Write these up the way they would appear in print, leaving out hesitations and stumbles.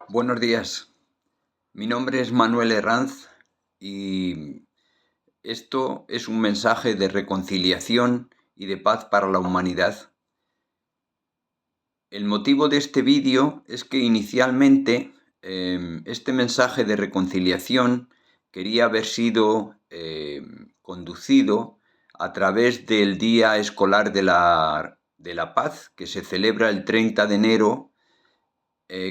Buenos días, mi nombre es Manuel Herranz y esto es un mensaje de reconciliación y de paz para la humanidad. El motivo de este vídeo es que inicialmente este mensaje de reconciliación quería haber sido conducido a través del Día Escolar de la Paz, que se celebra el 30 de enero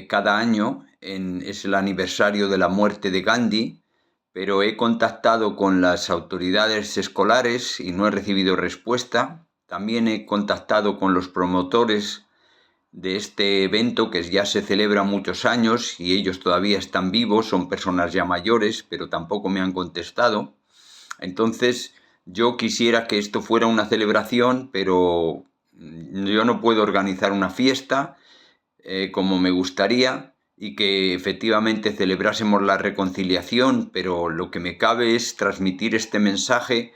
cada año. Es el aniversario de la muerte de Gandhi, pero he contactado con las autoridades escolares y no he recibido respuesta. También he contactado con los promotores de este evento, que ya se celebra muchos años y ellos todavía están vivos, son personas ya mayores, pero tampoco me han contestado. Entonces, yo quisiera que esto fuera una celebración, pero yo no puedo organizar una fiesta como me gustaría, y que efectivamente celebrásemos la reconciliación, pero lo que me cabe es transmitir este mensaje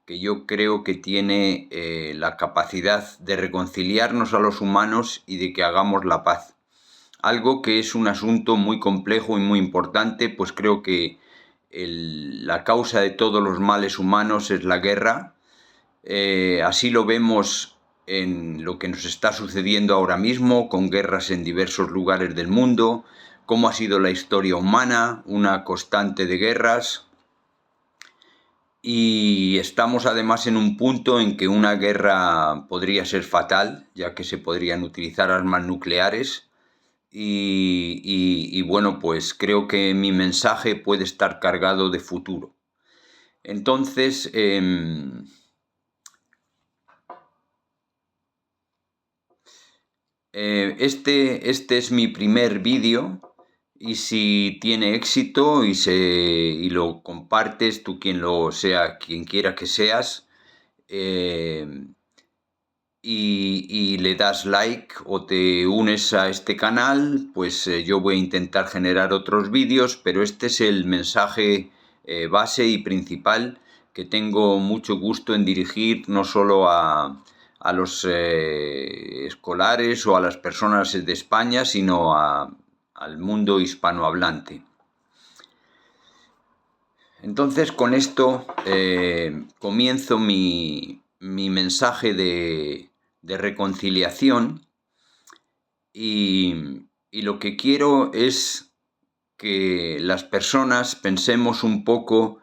que yo creo que tiene la capacidad de reconciliarnos a los humanos y de que hagamos la paz. Algo que es un asunto muy complejo y muy importante, pues creo que la causa de todos los males humanos es la guerra. Así lo vemos en lo que nos está sucediendo ahora mismo, con guerras en diversos lugares del mundo, cómo ha sido la historia humana, una constante de guerras. Y estamos además en un punto en que una guerra podría ser fatal, ya que se podrían utilizar armas nucleares. Y bueno, pues creo que mi mensaje puede estar cargado de futuro. Entonces, este es mi primer vídeo, y si tiene éxito y lo compartes, tú quien quiera que seas, y le das like o te unes a este canal, pues yo voy a intentar generar otros vídeos, pero este es el mensaje base y principal que tengo mucho gusto en dirigir, no solo a los escolares o a las personas de España, sino al mundo hispanohablante. Entonces, con esto comienzo mi mensaje de reconciliación, y lo que quiero es que las personas pensemos un poco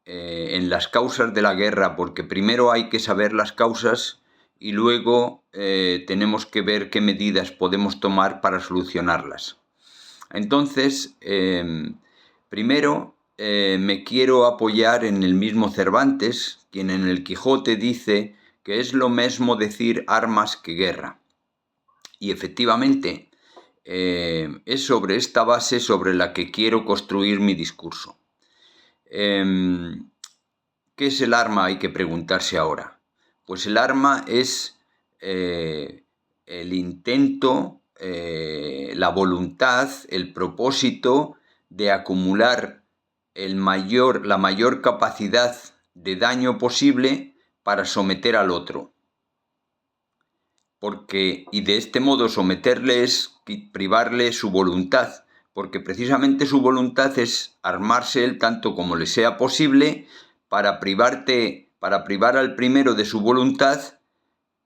en las causas de la guerra, porque primero hay que saber las causas y luego tenemos que ver qué medidas podemos tomar para solucionarlas. Entonces, primero me quiero apoyar en el mismo Cervantes, quien en el Quijote dice que es lo mismo decir armas que guerra. Y efectivamente, es sobre esta base sobre la que quiero construir mi discurso. ¿Qué es el arma? Hay que preguntarse ahora. Pues el arma es el intento, la voluntad, el propósito de acumular la mayor capacidad de daño posible para someter al otro. Y de este modo someterle es privarle su voluntad, porque precisamente su voluntad es armarse él tanto como le sea posible para privar al primero de su voluntad,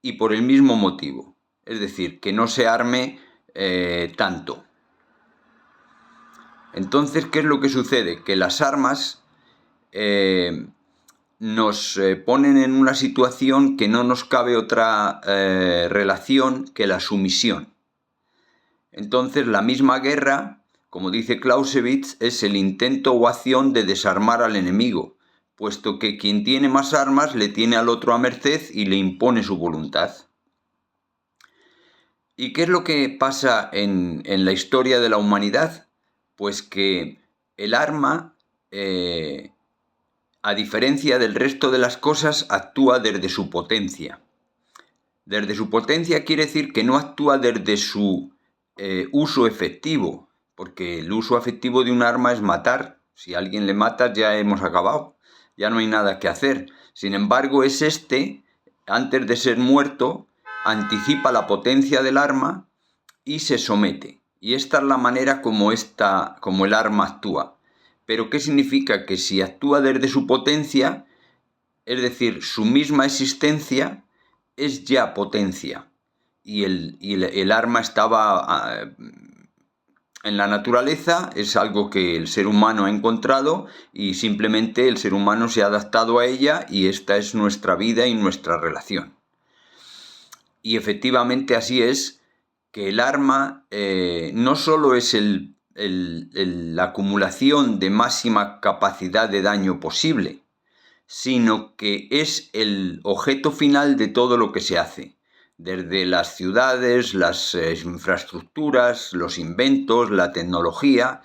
y por el mismo motivo, es decir, que no se arme tanto. Entonces, ¿qué es lo que sucede? Que las armas nos ponen en una situación que no nos cabe otra relación que la sumisión. Entonces, la misma guerra, como dice Clausewitz, es el intento o acción de desarmar al enemigo, puesto que quien tiene más armas le tiene al otro a merced y le impone su voluntad. ¿Y qué es lo que pasa en la historia de la humanidad? Pues que el arma, a diferencia del resto de las cosas, actúa desde su potencia. Desde su potencia quiere decir que no actúa desde su uso efectivo, porque el uso efectivo de un arma es matar. Si a alguien le matas, ya hemos acabado, ya no hay nada que hacer. Sin embargo, antes de ser muerto, anticipa la potencia del arma y se somete. Y esta es la manera como el arma actúa. Pero ¿qué significa? Que si actúa desde su potencia, es decir, su misma existencia es ya potencia. Y el arma estaba en la naturaleza, es algo que el ser humano ha encontrado y simplemente el ser humano se ha adaptado a ella y esta es nuestra vida y nuestra relación. Y efectivamente así es, que el arma no solo es la acumulación de máxima capacidad de daño posible, sino que es el objeto final de todo lo que se hace, desde las ciudades, las infraestructuras, los inventos, la tecnología.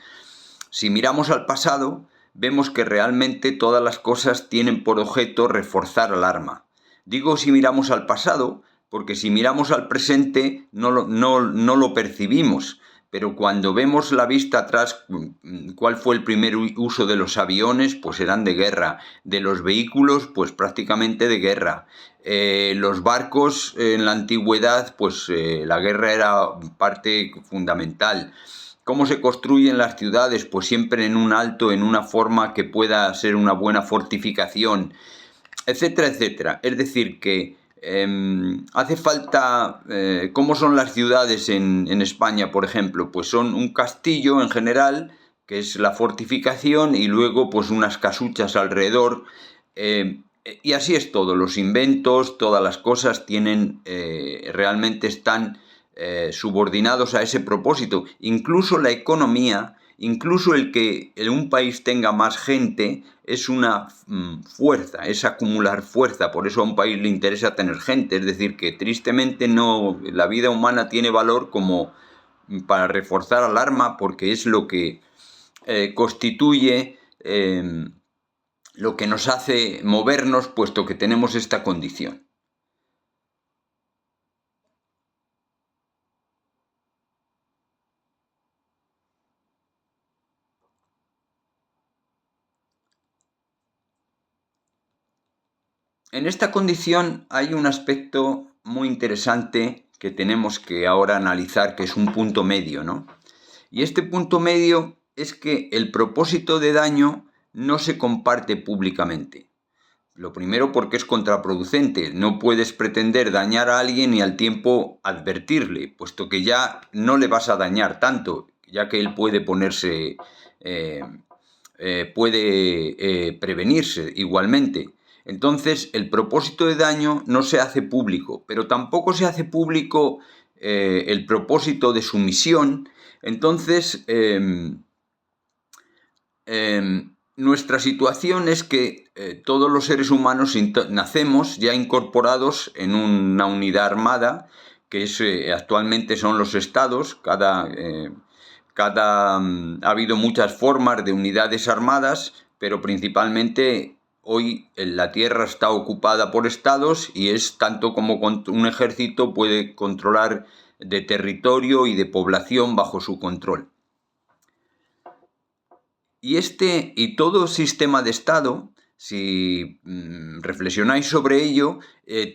Si miramos al pasado, vemos que realmente todas las cosas tienen por objeto reforzar al arma. Digo si miramos al pasado, porque si miramos al presente no lo percibimos, pero cuando vemos la vista atrás, ¿cuál fue el primer uso de los aviones? Pues eran de guerra. De los vehículos, pues prácticamente de guerra. Los barcos en la antigüedad, pues la guerra era parte fundamental. ¿Cómo se construyen las ciudades? Pues siempre en un alto, en una forma que pueda ser una buena fortificación, etcétera, etcétera. Es decir, que hace falta... ¿Cómo son las ciudades en España, por ejemplo? Pues son un castillo en general, que es la fortificación, y luego pues unas casuchas alrededor. Y así es todo. Los inventos, todas las cosas realmente están subordinados a ese propósito. Incluso la economía, incluso el que en un país tenga más gente, es una fuerza, es acumular fuerza. Por eso a un país le interesa tener gente. Es decir, que tristemente no, la vida humana tiene valor como para reforzar al arma, porque es lo que constituye lo que nos hace movernos, puesto que tenemos esta condición. En esta condición hay un aspecto muy interesante que tenemos que ahora analizar, que es un punto medio, ¿no? Y este punto medio es que el propósito de daño no se comparte públicamente. Lo primero, porque es contraproducente. No puedes pretender dañar a alguien y al tiempo advertirle, puesto que ya no le vas a dañar tanto, ya que él puede prevenirse igualmente. Entonces, el propósito de daño no se hace público, pero tampoco se hace público el propósito de sumisión. Entonces, nuestra situación es que todos los seres humanos nacemos ya incorporados en una unidad armada, que actualmente son los estados. Ha habido muchas formas de unidades armadas, pero principalmente hoy la Tierra está ocupada por estados y es tanto como un ejército puede controlar de territorio y de población bajo su control. Y todo sistema de Estado, si reflexionáis sobre ello,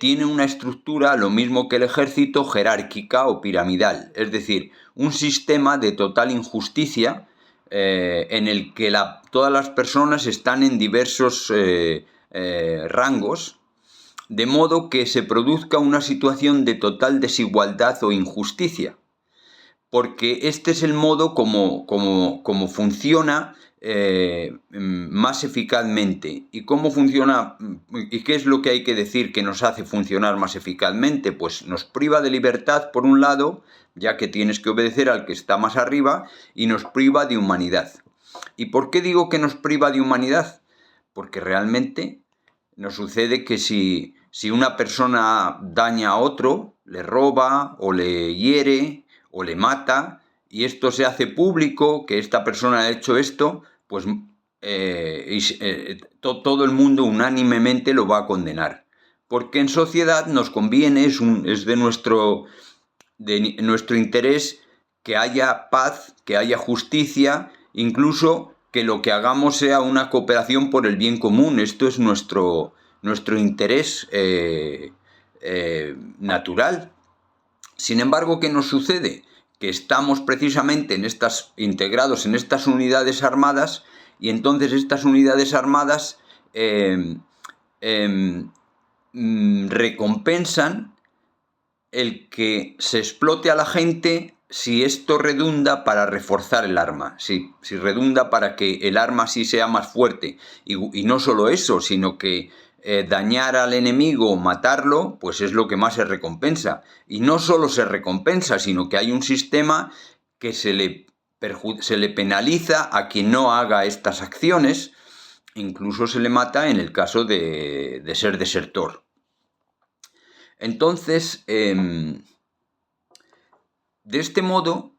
tiene una estructura, lo mismo que el ejército, jerárquica o piramidal. Es decir, un sistema de total injusticia en el que todas las personas están en diversos rangos, de modo que se produzca una situación de total desigualdad o injusticia. Porque este es el modo como funciona más eficazmente. ¿Y cómo funciona? ¿Y qué es lo que hay que decir que nos hace funcionar más eficazmente? Pues nos priva de libertad, por un lado, ya que tienes que obedecer al que está más arriba, y nos priva de humanidad. ¿Y por qué digo que nos priva de humanidad? Porque realmente nos sucede que si una persona daña a otro, le roba o le hiere o le mata, y esto se hace público, que esta persona ha hecho esto, pues todo el mundo unánimemente lo va a condenar. Porque en sociedad nos conviene, es de nuestro interés que haya paz, que haya justicia, incluso que lo que hagamos sea una cooperación por el bien común. Esto es nuestro interés natural. Sin embargo, ¿qué nos sucede? que estamos precisamente integrados en estas unidades armadas, y entonces estas unidades armadas recompensan el que se explote a la gente si esto redunda para reforzar el arma, si redunda para que el arma sí sea más fuerte. Y no solo eso, sino que dañar al enemigo o matarlo, pues es lo que más se recompensa. Y no solo se recompensa, sino que hay un sistema que se le penaliza a quien no haga estas acciones, incluso se le mata en el caso de ser desertor. Entonces, de este modo,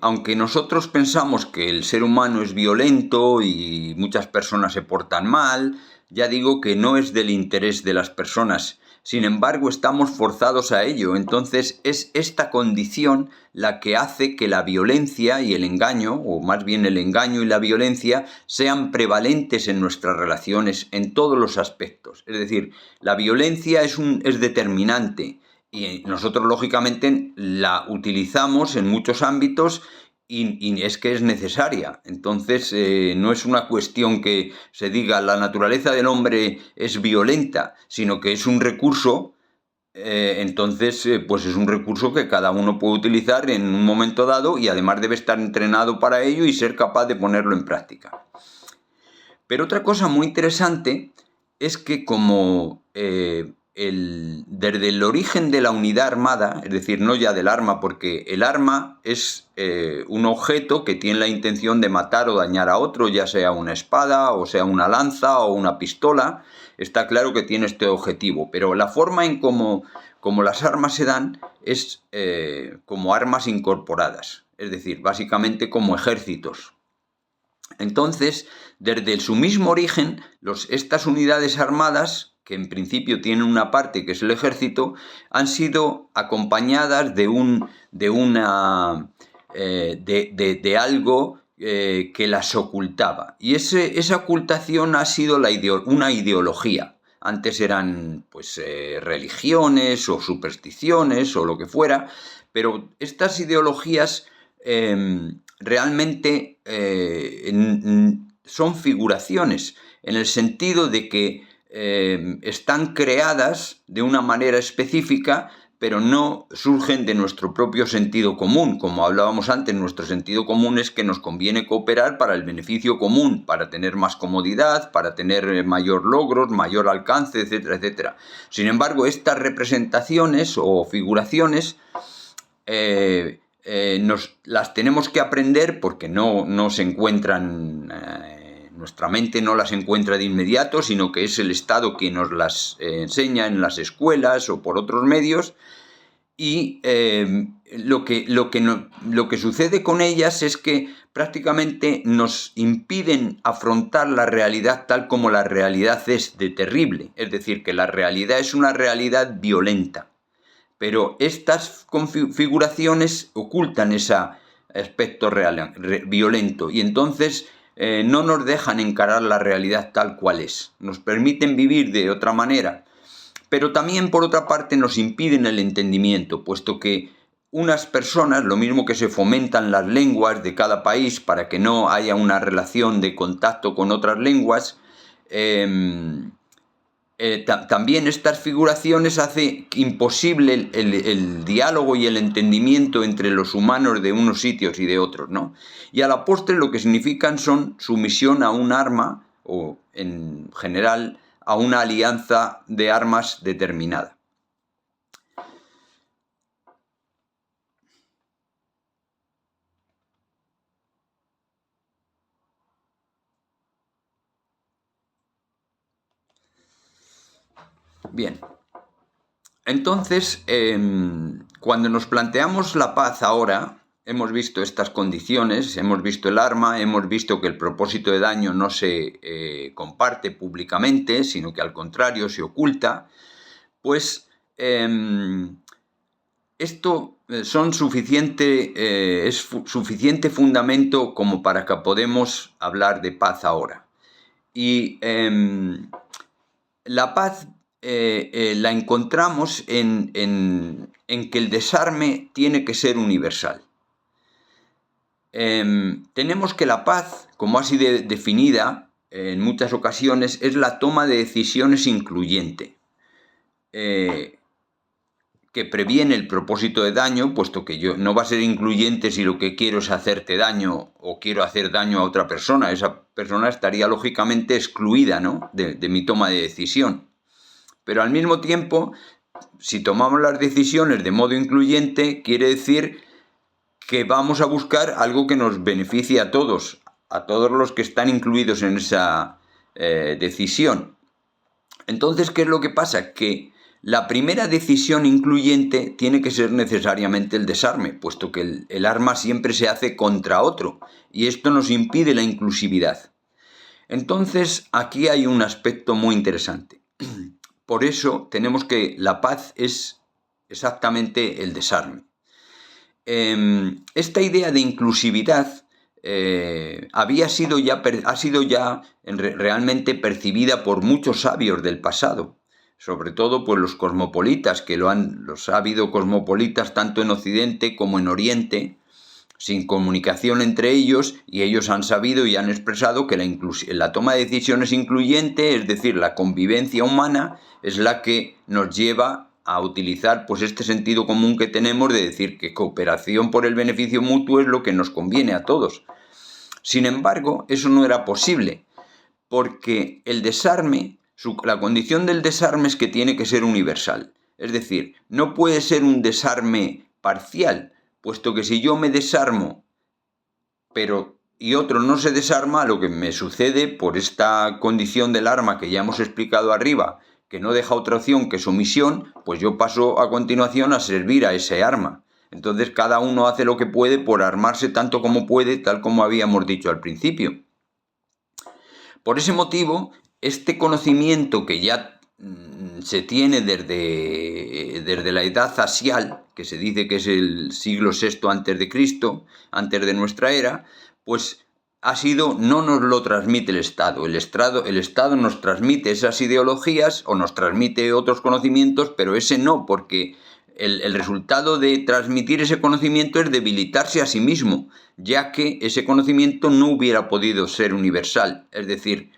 aunque nosotros pensamos que el ser humano es violento y muchas personas se portan mal, ya digo que no es del interés de las personas. Sin embargo, estamos forzados a ello. Entonces, es esta condición la que hace que la violencia y el engaño, o más bien el engaño y la violencia, sean prevalentes en nuestras relaciones en todos los aspectos. Es decir, la violencia es determinante. Y nosotros, lógicamente, la utilizamos en muchos ámbitos y es que es necesaria. Entonces, no es una cuestión que se diga la naturaleza del hombre es violenta, sino que es un recurso. Entonces, pues es un recurso que cada uno puede utilizar en un momento dado y además debe estar entrenado para ello y ser capaz de ponerlo en práctica. Pero otra cosa muy interesante es que como desde el origen de la unidad armada, es decir, no ya del arma, porque el arma es un objeto que tiene la intención de matar o dañar a otro, ya sea una espada, o sea una lanza, o una pistola, está claro que tiene este objetivo, pero la forma en cómo las armas se dan es como armas incorporadas, es decir, básicamente como ejércitos. Entonces, desde su mismo origen, estas unidades armadas, que en principio tienen una parte que es el ejército, han sido acompañadas de algo que las ocultaba. Y esa ocultación ha sido una ideología. Antes eran pues religiones o supersticiones o lo que fuera, pero estas ideologías realmente son figuraciones, en el sentido de que están creadas de una manera específica, pero no surgen de nuestro propio sentido común. Como hablábamos antes, nuestro sentido común es que nos conviene cooperar para el beneficio común, para tener más comodidad, para tener mayor logros, mayor alcance, etcétera, etcétera. Sin embargo, estas representaciones o figuraciones las tenemos que aprender porque no se encuentran, nuestra mente no las encuentra de inmediato, sino que es el Estado quien nos las enseña en las escuelas o por otros medios. Y lo que sucede con ellas es que prácticamente nos impiden afrontar la realidad tal como la realidad es de terrible. Es decir, que la realidad es una realidad violenta. Pero estas configuraciones ocultan ese aspecto violento y entonces no nos dejan encarar la realidad tal cual es. Nos permiten vivir de otra manera, pero también por otra parte nos impiden el entendimiento, puesto que unas personas, lo mismo que se fomentan las lenguas de cada país para que no haya una relación de contacto con otras lenguas, también estas figuraciones hacen imposible el diálogo y el entendimiento entre los humanos de unos sitios y de otros, ¿no? Y a la postre lo que significan son sumisión a un arma, o en general a una alianza de armas determinada. Bien, entonces, cuando nos planteamos la paz ahora, hemos visto estas condiciones, hemos visto el arma, hemos visto que el propósito de daño no se comparte públicamente, sino que al contrario se oculta, pues esto es suficiente fundamento como para que podamos hablar de paz ahora. Y la paz la encontramos en que el desarme tiene que ser universal. tenemos que la paz, como ha sido definida en muchas ocasiones, es la toma de decisiones incluyente, que previene el propósito de daño, puesto que yo no va a ser incluyente si lo que quiero es hacerte daño o quiero hacer daño a otra persona. Esa persona estaría lógicamente excluida, ¿no?, de mi toma de decisión. Pero al mismo tiempo, si tomamos las decisiones de modo incluyente, quiere decir que vamos a buscar algo que nos beneficie a todos los que están incluidos en esa decisión. Entonces, ¿qué es lo que pasa? Que la primera decisión incluyente tiene que ser necesariamente el desarme, puesto que el arma siempre se hace contra otro, y esto nos impide la inclusividad. Entonces, aquí hay un aspecto muy interesante. Por eso tenemos que la paz es exactamente el desarme. Esta idea de inclusividad ha sido ya realmente percibida por muchos sabios del pasado, sobre todo pues los cosmopolitas, los ha habido cosmopolitas tanto en Occidente como en Oriente, sin comunicación entre ellos, y ellos han sabido y han expresado que la toma de decisiones incluyente, es decir, la convivencia humana, es la que nos lleva a utilizar pues este sentido común que tenemos de decir que cooperación por el beneficio mutuo es lo que nos conviene a todos. Sin embargo, eso no era posible, porque el desarme, la condición del desarme es que tiene que ser universal. Es decir, no puede ser un desarme parcial, puesto que si yo me desarmo y otro no se desarma, lo que me sucede por esta condición del arma que ya hemos explicado arriba, que no deja otra opción que sumisión, pues yo paso a continuación a servir a ese arma. Entonces cada uno hace lo que puede por armarse tanto como puede, tal como habíamos dicho al principio. Por ese motivo, este conocimiento que ya se tiene desde la edad axial, que se dice que es el siglo VI antes de Cristo, antes de nuestra era, pues no nos lo transmite el Estado. El Estado nos transmite esas ideologías o nos transmite otros conocimientos, pero ese no, porque el resultado de transmitir ese conocimiento es debilitarse a sí mismo, ya que ese conocimiento no hubiera podido ser universal. Es decir,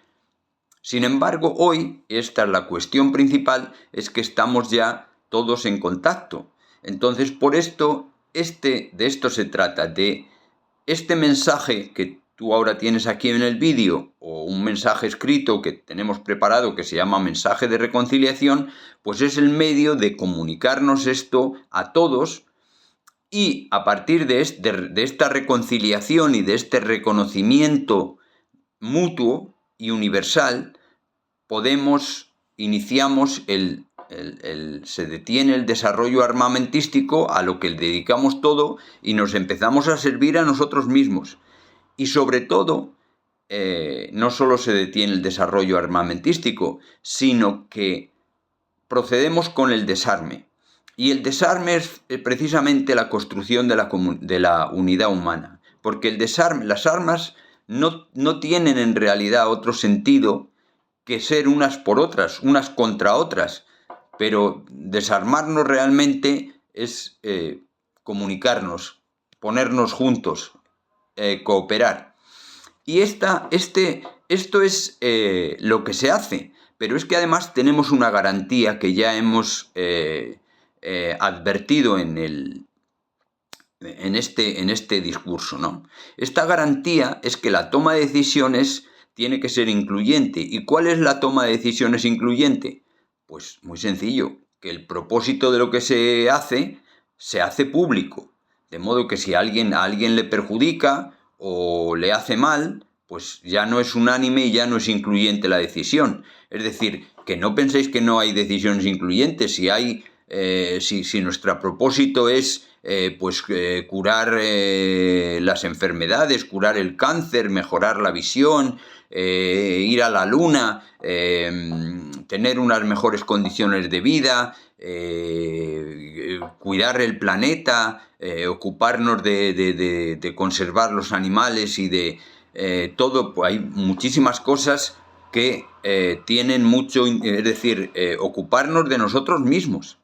sin embargo, hoy, esta es la cuestión principal, es que estamos ya todos en contacto. Entonces, por esto, de esto se trata, de este mensaje que tú ahora tienes aquí en el vídeo, o un mensaje escrito que tenemos preparado que se llama mensaje de reconciliación, pues es el medio de comunicarnos esto a todos, y a partir de esta reconciliación y de este reconocimiento mutuo y universal, iniciamos se detiene el desarrollo armamentístico a lo que le dedicamos todo y nos empezamos a servir a nosotros mismos. Y sobre todo, no solo se detiene el desarrollo armamentístico, sino que procedemos con el desarme. Y el desarme es precisamente la construcción de la unidad humana, porque las armas no tienen en realidad otro sentido que ser unas por otras, unas contra otras, pero desarmarnos realmente es comunicarnos, ponernos juntos, cooperar. Y esto es lo que se hace, pero es que además tenemos una garantía que ya hemos advertido en este discurso, ¿no? Esta garantía es que la toma de decisiones tiene que ser incluyente. ¿Y cuál es la toma de decisiones incluyente? Pues muy sencillo, que el propósito de lo que se hace público. De modo que si a alguien le perjudica o le hace mal, pues ya no es unánime y ya no es incluyente la decisión. Es decir, que no penséis que no hay decisiones incluyentes. Si nuestro propósito es curar las enfermedades, curar el cáncer, mejorar la visión, ir a la luna, tener unas mejores condiciones de vida, cuidar el planeta, ocuparnos de conservar los animales y de todo, pues hay muchísimas cosas que tienen mucho, es decir, ocuparnos de nosotros mismos.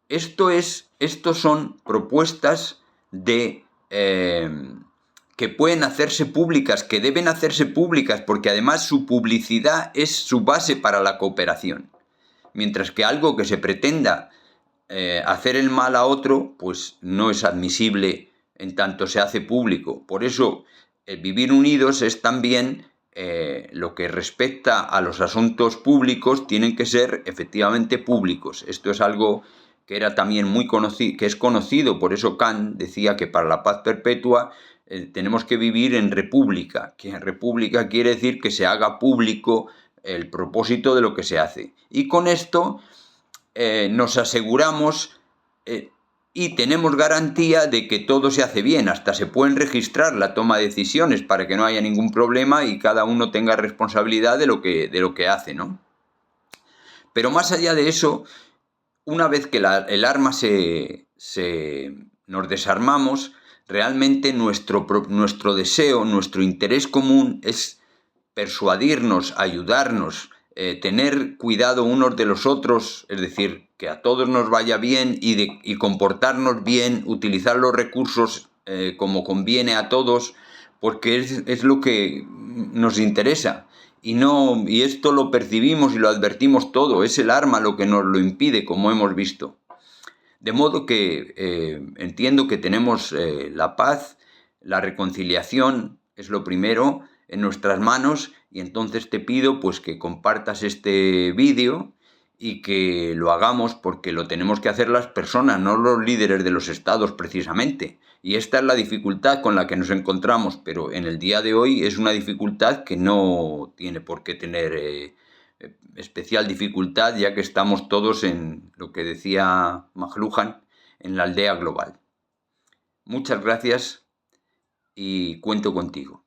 Estos son propuestas que pueden hacerse públicas, que deben hacerse públicas, porque además su publicidad es su base para la cooperación. Mientras que algo que se pretenda hacer el mal a otro, pues no es admisible en tanto se hace público. Por eso, el vivir unidos es también lo que respecta a los asuntos públicos, tienen que ser efectivamente públicos. Esto es algo que era también muy conocido, que es conocido, por eso Kant decía que para la paz perpetua tenemos que vivir en república, que en república quiere decir que se haga público el propósito de lo que se hace. Y con esto nos aseguramos y tenemos garantía de que todo se hace bien, hasta se pueden registrar la toma de decisiones para que no haya ningún problema y cada uno tenga responsabilidad de lo que hace, ¿no? Pero más allá de eso, una vez que el arma nos desarmamos, realmente nuestro deseo, nuestro interés común es persuadirnos, ayudarnos, tener cuidado unos de los otros, es decir, que a todos nos vaya bien y comportarnos bien, utilizar los recursos como conviene a todos, porque es lo que nos interesa. Y esto lo percibimos y lo advertimos todo, es el arma lo que nos lo impide, como hemos visto. De modo que entiendo que tenemos la paz, la reconciliación es lo primero en nuestras manos, y entonces te pido pues que compartas este vídeo y que lo hagamos porque lo tenemos que hacer las personas, no los líderes de los estados precisamente. Y esta es la dificultad con la que nos encontramos, pero en el día de hoy es una dificultad que no tiene por qué tener especial dificultad, ya que estamos todos en lo que decía McLuhan, en la aldea global. Muchas gracias y cuento contigo.